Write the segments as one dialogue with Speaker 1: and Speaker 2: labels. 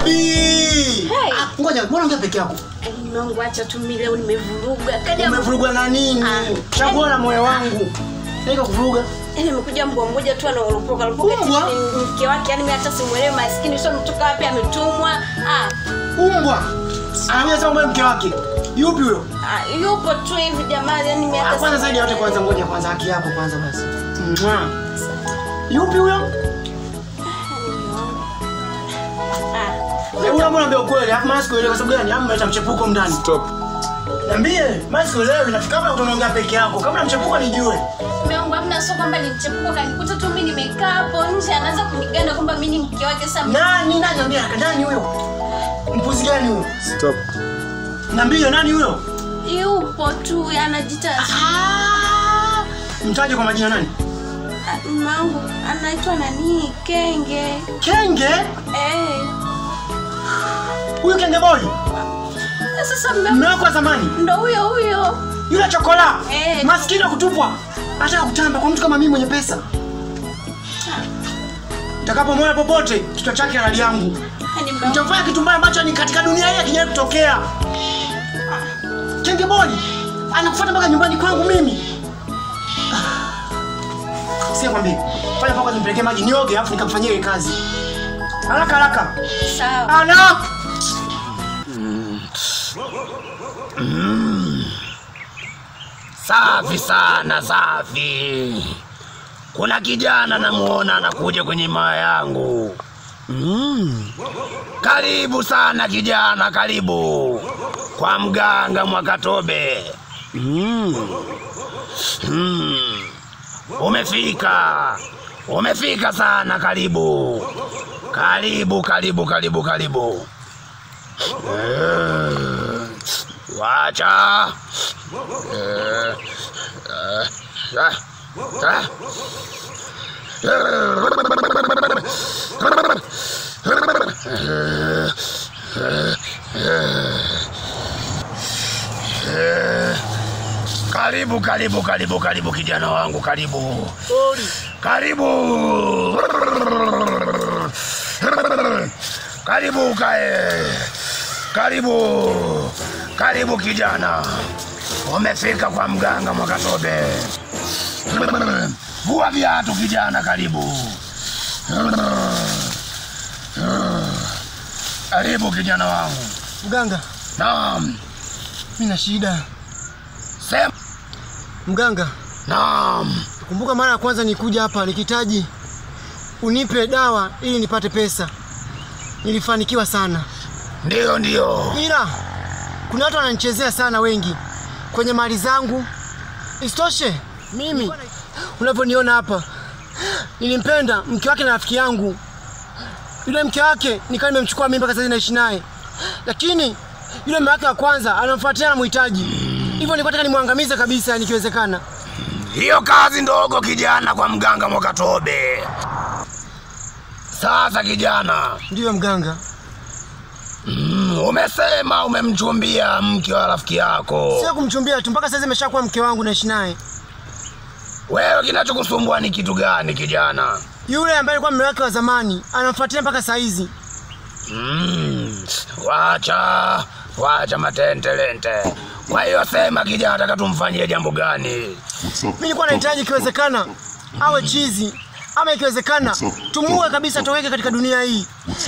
Speaker 1: Baby! Ngoja, mbona ongea peke yako?
Speaker 2: Mungu acha tu mimi leo nimevuruga.
Speaker 1: Umevuruga na nini? Chagua na moyo wangu. Niko kuvuruga.
Speaker 2: Nimekuja mbwa mmoja tu anaoropoka mke wake, yani mimi hata simuelewi maskini sio mtoka wapi ametumwa.
Speaker 1: Umbwa. Anamwambia sasa mke wake. Yupi huyo?
Speaker 2: Yupo tu hivi jamani, yani mimi hata
Speaker 1: kwanza zaidi yote kwanza ngoja kwanza haki yako kwanza basi. Yupi huyo? Wewe mbona ukweli? Hapo mask ile kwa sababu gani? Hapo mleta mchepuko ndani.
Speaker 3: Stop.
Speaker 1: Niambie, mask leo inafika kama utaongea peke yako. Kama mchepuko nijue.
Speaker 2: Mungu amna sio kwamba ni mchepuko, kanikuta tu mimi nimekaa hapo nje anaanza kuniganda kwamba mimi ni mke wake sasa.
Speaker 1: Nani niambia nani huyo? Mpuzi gani huyo?
Speaker 3: Stop.
Speaker 1: Niambie nani huyo?
Speaker 2: Yupo tu anajiita.
Speaker 1: Mtaje kwa majina nani?
Speaker 2: Mangu anaitwa nani? Kenge.
Speaker 1: Kenge? Huyo Kenge boy?
Speaker 2: Sasa
Speaker 1: mume wako wa zamani?
Speaker 2: Ndo huyo.
Speaker 1: Yule chokola? Maskini wa kutupwa. Hata kutamba kwa mtu kama mimi mwenye pesa. Nitakapomwona popote kichwa chake halali yangu. Nitafanya kitu mbaya ambacho ni katika dunia hii hakijawahi kutokea. Kenge boy anakufuata mpaka nyumbani kwangu mimi. Sio kwambie. Fanya paka nimpelekee maji nioge afu nikamfanyie ile kazi. Haraka.
Speaker 2: Sawa.
Speaker 1: Ana.
Speaker 4: Safi sana, safi. Kuna kijana namuona anakuja kwenye maa yangu. Karibu sana kijana, karibu kwa mganga Mwakatobe. Umefika sana, karibu. Wacha. Karibu kijana wangu, karibu. Karibu kae. Karibu kijana. Umefika kwa mganga Mwakatobe. Vua viatu kijana, karibu. Karibu kijana wangu.
Speaker 1: Mganga.
Speaker 4: Naam.
Speaker 1: Mimi na shida.
Speaker 4: Sema.
Speaker 1: Mganga.
Speaker 4: Naam.
Speaker 1: Kumbuka mara ya kwanza nikuja hapa nikihitaji unipe dawa ili nipate pesa. Nilifanikiwa sana.
Speaker 4: Ndio.
Speaker 1: Ila kuna watu wananichezea sana wengi kwenye mali zangu. Isitoshe mimi unavyoniona hapa nilimpenda mke wake na rafiki yangu. Yule mke wake nikawa nimemchukua mimi mpaka sasa naishi naye. Lakini yule mume wake wa kwanza anamfuatia na mhitaji. Hivyo nilipotaka nimwangamize kabisa nikiwezekana.
Speaker 4: Hiyo kazi ndogo kijana kwa mganga Mwakatobe. Sasa kijana.
Speaker 1: Ndio mganga.
Speaker 4: Umesema umemchumbia mke wa rafiki yako.
Speaker 1: Sio kumchumbia tu, mpaka sasa ameshakuwa mke wangu naishi naye.
Speaker 4: Wewe kinachokusumbua ni kitu gani kijana?
Speaker 1: Yule ambaye alikuwa mume wake wa zamani anamfuatia mpaka saa hizi.
Speaker 4: Wacha matentelente. Kwa hiyo sema kijana, nataka tumfanyie jambo gani?
Speaker 1: Mimi nilikuwa nahitaji ikiwezekana awe chizi, ama ikiwezekana tumuue kabisa, toweke katika dunia hii,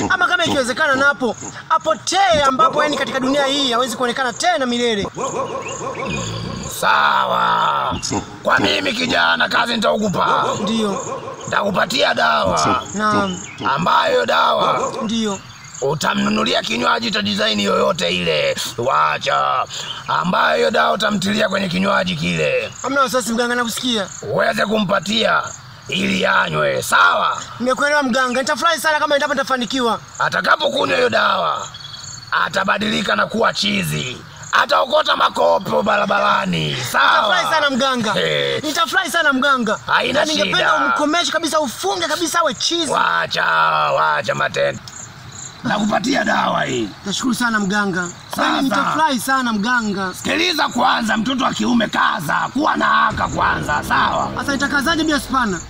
Speaker 1: ama kama ikiwezekana napo apotee, ambapo yani katika dunia hii hawezi kuonekana tena milele.
Speaker 4: Sawa. Kwa mimi kijana, kazi nitakupa.
Speaker 1: Ndio.
Speaker 4: Nitakupatia dawa.
Speaker 1: Naam.
Speaker 4: Ambayo dawa.
Speaker 1: Ndio.
Speaker 4: Utamnunulia kinywaji cha design yoyote ile. Wacha. Ambayo dawa utamtilia kwenye kinywaji kile.
Speaker 1: Hamna wasiwasi mganga, nakusikia.
Speaker 4: Uweze kumpatia ili anywe, sawa?
Speaker 1: Nimekuelewa mganga, nitafurahi sana kama endapo nitafanikiwa.
Speaker 4: Atakapokunywa hiyo dawa, atabadilika na kuwa chizi. Ataokota makopo barabarani, sawa?
Speaker 1: Nitafurahi sana mganga. Nitafurahi sana mganga.
Speaker 4: Haina shida.
Speaker 1: Ningependa umkomeshe kabisa, ufunge kabisa awe chizi.
Speaker 4: Wacha matendo. Nakupatia dawa hii.
Speaker 1: Nashukuru sana mganga. Sasa nitafurahi sana mganga.
Speaker 4: Sikiliza kwanza, mtoto wa kiume kaza, kuwa na haka kwanza, sawa?
Speaker 1: Sasa nitakazaje bila spana?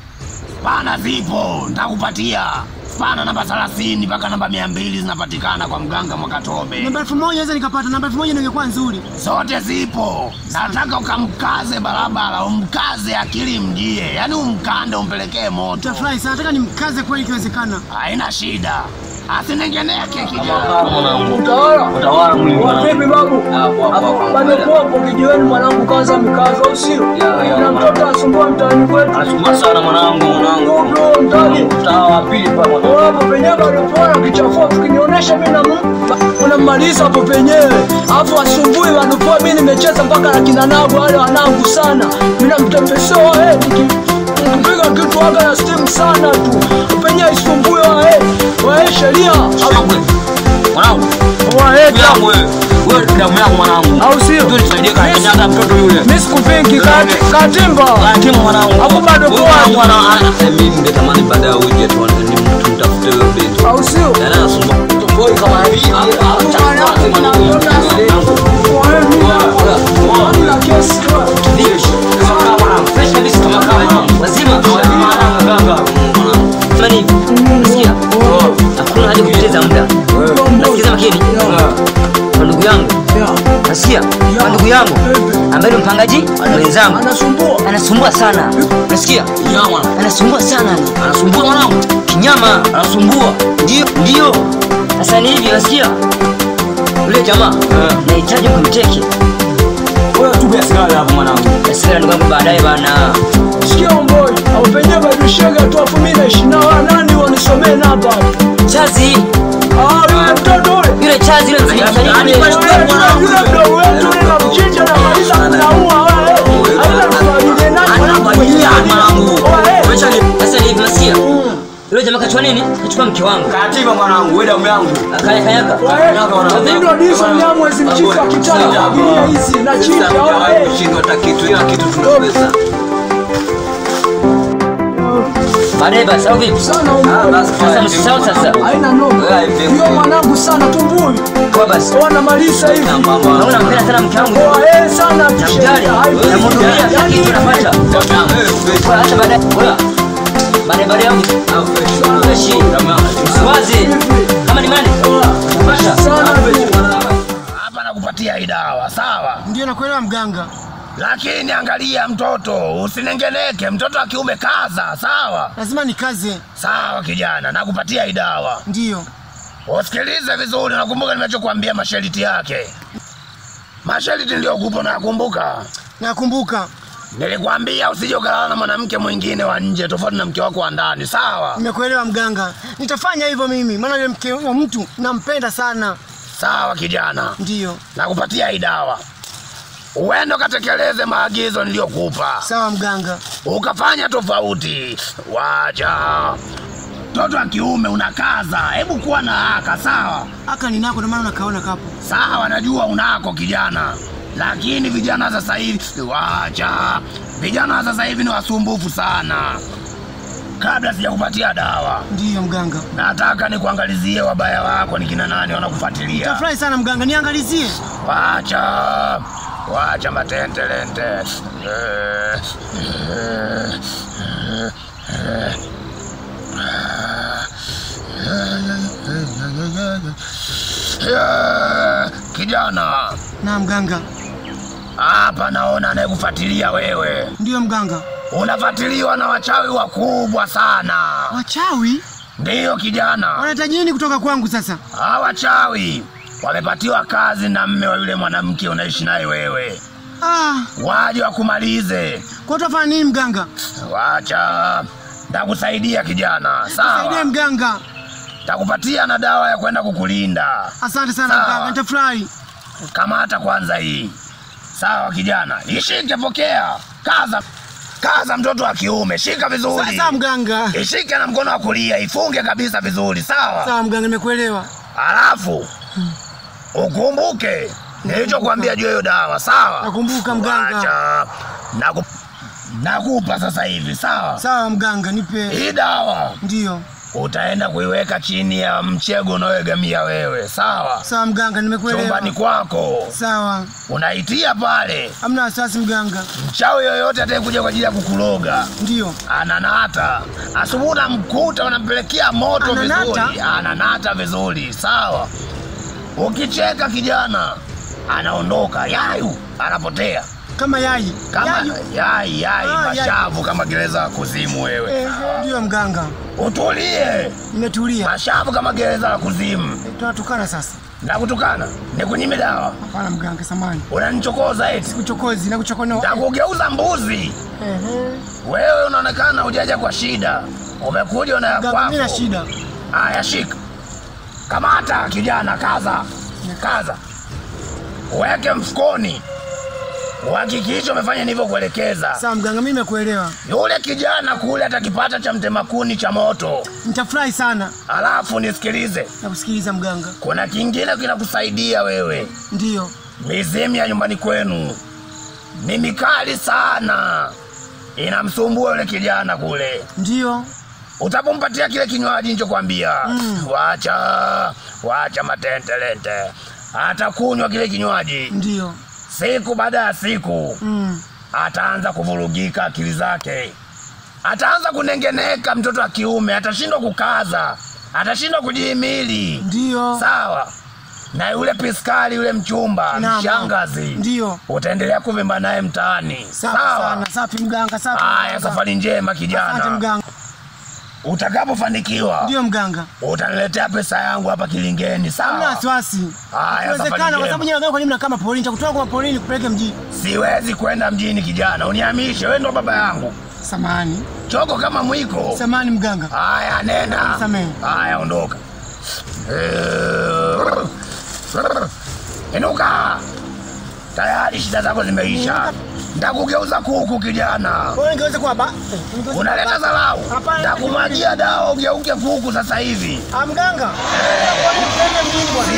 Speaker 4: Spana zipo, nitakupatia. Pana namba 30 mpaka namba 200 zinapatikana kwa mganga Mwakatobe.
Speaker 1: Namba 1000 naweza nikapata, namba 1000 ndio ingekuwa nzuri.
Speaker 4: Zote zipo. Nataka ukamkaze barabara, umkaze akili mjie. Yaani umkande umpelekee moto.
Speaker 1: Nitafurahi sana, nataka nimkaze kweli ikiwezekana.
Speaker 4: Haina shida. Asinengeneke kijana.
Speaker 3: Utawala mwingi. Vipi babu? Bado popo kijiweni mwanangu kaanza mikazo au sio? Na mtoto asumbua mtaani kwetu.
Speaker 5: Anasumbua sana mwanangu.
Speaker 3: Ndio mtaani.
Speaker 5: Mtaa wa pili pa mwanangu.
Speaker 3: Hapo penyewe bado poa kichafua tukinionyesha mimi na unamaliza hapo penyewe. Alafu asumbui bado poa mimi nimecheza mpaka na kina Nabu wale wanangu sana. Mimi namtembesea nikipiga kitu waga na steam sana tu. Penyewe isumbue wa sheria.
Speaker 5: Mwanangu. Wewe damu yangu mwanangu.
Speaker 3: Au sio?
Speaker 5: Ndio nisaidie kanyaga mtoto yule.
Speaker 3: Mimi sikupingi katimba.
Speaker 5: Katimba mwanangu.
Speaker 3: Hapo bado poa.
Speaker 5: Mimi ningetamani baadaye uje tumtafute wewe binti.
Speaker 3: Au sio?
Speaker 5: Yana nasumbua. Boy kama hivi.
Speaker 6: Ndugu yangu ambaye mpangaji wenzangu anasumbua sana. Nasikia? Anasumbua sana.
Speaker 5: Anasumbua mwanangu.
Speaker 6: Kinyama
Speaker 5: Anasumbua.
Speaker 6: Ndio. Sasa ni hivi nasikia. Yule jamaa nahitaji kumteke.
Speaker 5: Wewe tu basi gani hapo mwanangu?
Speaker 6: Sasa ndugu yangu baadaye bana.
Speaker 3: Sikia mboi, au penye bado shega tu afu mimi na nani wanisomee namba.
Speaker 6: Chazi.
Speaker 3: Yule mtoto yule.
Speaker 6: Yule chazi yule mfanyikazi.
Speaker 3: Yule mdogo wetu yule na mchinja na maliza kunaua wewe. Haina kusaidia nani
Speaker 5: mwanangu.
Speaker 6: Sasa ni hivi nasikia. Yule jamaa kachukua nini? Kachukua mke wangu.
Speaker 5: Katimba mwanangu, wewe damu yangu.
Speaker 6: Akayaka.
Speaker 3: Ndio diso nyamwezi mchika kitani kwa ajili hizi na chinja wewe.
Speaker 5: Shindwa hata kitu, ila kitu tunaweza.
Speaker 6: Baadaye basi au vipi?
Speaker 3: Sana
Speaker 6: Sasa msisahau sasa.
Speaker 3: haina noma. Ndio mwanangu sana tumbui.
Speaker 6: Kwa basi.
Speaker 3: Wanamaliza hivi.
Speaker 6: Naona mpenda sana mke wangu.
Speaker 3: Sana
Speaker 6: Namjali. Namhudumia kila kitu napata. Kwa hata baadaye. Bora. Baadaye yangu. Freshi. Usiwaze. Kama ni mali. Napata.
Speaker 4: Hapa nakupatia hii dawa, sawa?
Speaker 1: Ndio nakuelewa mganga.
Speaker 4: Lakini angalia mtoto, usinengeneke. Mtoto wa kiume kaza, sawa?
Speaker 1: Lazima nikaze.
Speaker 4: Sawa kijana, nakupatia hii dawa.
Speaker 1: Ndio.
Speaker 4: Usikilize vizuri, nakumbuka nimechokuambia masharti yake. Masharti ndio kupo, nakumbuka.
Speaker 1: Nakumbuka.
Speaker 4: Nilikwambia usije ukalala na mwanamke mwingine wa nje tofauti na mke wako wa ndani, sawa?
Speaker 1: Nimekuelewa mganga. Nitafanya hivyo mimi, maana yule mke wa mtu nampenda sana.
Speaker 4: Sawa kijana.
Speaker 1: Ndio.
Speaker 4: Nakupatia hii dawa. Uende ukatekeleze maagizo niliyokupa.
Speaker 1: Sawa mganga.
Speaker 4: Ukafanya tofauti, wacha. Mtoto wa kiume unakaza, hebu kuwa na haka, sawa?
Speaker 1: Haka ninako ndio maana unakaona kapo.
Speaker 4: Sawa, najua unako kijana. Lakini vijana sasa hivi, wacha. Vijana sasa hivi ni wasumbufu sana. Kabla sijakupatia dawa,
Speaker 1: Ndio mganga.
Speaker 4: nataka nikuangalizie wabaya wako ni kina nani wanakufuatilia.
Speaker 1: Nitafurahi sana mganga, niangalizie.
Speaker 4: Wacha matentelente. Kijana.
Speaker 1: Na mganga.
Speaker 4: Hapa naona anayekufuatilia wewe.
Speaker 1: Ndio mganga.
Speaker 4: Unafuatiliwa na wachawi wakubwa sana.
Speaker 1: Wachawi?
Speaker 4: Ndiyo kijana.
Speaker 1: Wanahitaji nini kutoka kwangu sasa?
Speaker 4: Hawa wachawi wamepatiwa kazi na mme wa yule mwanamke unaishi naye wewe. Waje wakumalize.
Speaker 1: Kwa utafanya nini mganga?
Speaker 4: Wacha. Nitakusaidia kijana, sawa?
Speaker 1: Nisaidie mganga.
Speaker 4: Nitakupatia na dawa ya kwenda kukulinda.
Speaker 1: Asante sana mganga, nitafurahi.
Speaker 4: Kamata kwanza hii. Sawa kijana. Ishike, pokea. Kaza mtoto wa kiume, shika vizuri.
Speaker 1: Sawa mganga.
Speaker 4: Ishike na mkono wa kulia, ifunge kabisa vizuri, sawa?
Speaker 1: Sawa mganga, nimekuelewa.
Speaker 4: Alafu ukumbuke nilichokuambia juu hiyo dawa, sawa?
Speaker 1: Nakumbuka mganga.
Speaker 4: Acha. Nakupa sasa hivi, sawa?
Speaker 1: Sawa mganga, nipe.
Speaker 4: Hii dawa.
Speaker 1: Ndio.
Speaker 4: utaenda kuiweka chini ya mchego unaoegamia wewe, sawa?
Speaker 1: Sawa mganga, nimekuelewa.
Speaker 4: Chumbani kwako.
Speaker 1: Sawa.
Speaker 4: Unaitia pale.
Speaker 1: Hamna wasiwasi mganga.
Speaker 4: Mchawi yoyote atakayekuja kwa ajili ya kukuloga.
Speaker 1: Ndio.
Speaker 4: Ananata. Asubuhi unamkuta unampelekea moto
Speaker 1: Ananata?
Speaker 4: vizuri. Ananata vizuri, sawa? Ukicheka kijana, anaondoka, yayu, anapotea.
Speaker 1: Kama yai.
Speaker 4: Kama yai, mashavu
Speaker 1: yai.
Speaker 4: kama gereza kuzimu wewe.
Speaker 1: Ndio mganga.
Speaker 4: Utulie.
Speaker 1: Nimetulia.
Speaker 4: Mashavu kama gereza la kuzimu.
Speaker 1: Tunatukana sasa.
Speaker 4: Na kutukana, nikunyime dawa.
Speaker 1: Hapana mganga, samani.
Speaker 4: Unanichokoza eti.
Speaker 1: Sikuchokozi, nakuchokonoa.
Speaker 4: Nitakugeuza mbuzi. Wewe unaonekana hujaja kwa shida. Umekuja na ya kwako.
Speaker 1: Mimi na shida.
Speaker 4: Haya, shika. Kamata kijana, kaza. Kaza. Weke mfukoni. Uhakikishe umefanya nilivyokuelekeza.
Speaker 1: Sawa mganga, mimi nimekuelewa.
Speaker 4: Yule kijana kule atakipata cha mtemakuni cha moto.
Speaker 1: Nitafurahi sana.
Speaker 4: Alafu nisikilize.
Speaker 1: Nakusikiliza mganga.
Speaker 4: Kuna kingine kinakusaidia wewe.
Speaker 1: Ndio.
Speaker 4: Mizimu ya nyumbani kwenu ni mikali sana. Inamsumbua yule kijana kule.
Speaker 1: Ndio.
Speaker 4: Utapompatia kile kinywaji nilichokuambia, wacha matentelente. Atakunywa kile kinywaji.
Speaker 1: Ndio.
Speaker 4: Siku baada ya siku ataanza kuvurugika akili zake. Ataanza kunengeneka mtoto wa kiume, atashindwa kukaza, atashindwa kujihimili.
Speaker 1: Ndio.
Speaker 4: Sawa. Na yule piskali yule mchumba, mshangazi.
Speaker 1: Ndio.
Speaker 4: Utaendelea kuvimba naye mtaani.
Speaker 1: Sawa sana, safi mganga, safi.
Speaker 4: Haya, safari njema kijana.
Speaker 1: Asante mganga.
Speaker 4: Utakapofanikiwa.
Speaker 1: Ndio mganga.
Speaker 4: Utaniletea pesa yangu hapa Kilingeni, sawa?
Speaker 1: Hamna wasiwasi.
Speaker 4: Haya,
Speaker 1: inawezekana kwa sababu nyewe kwa nini mnakaa porini, nitakutoa kwa porini kupeleke mjini.
Speaker 4: Siwezi kwenda mjini kijana, unihamishe, wewe ndo baba yangu.
Speaker 1: Samani.
Speaker 4: Choko kama mwiko.
Speaker 1: Samani mganga.
Speaker 4: Haya, nenda.
Speaker 1: Samani.
Speaker 4: Haya, ondoka. Inuka. Tayari shida zako zimeisha. Ndakugeuza kuku kijana.
Speaker 1: Wewe ungeweza kuwa
Speaker 4: unaleta dharau. Ndakumwagia dawa ugeuke kuku sasa hivi.
Speaker 1: Mganga. Kwa nini mjini bwana?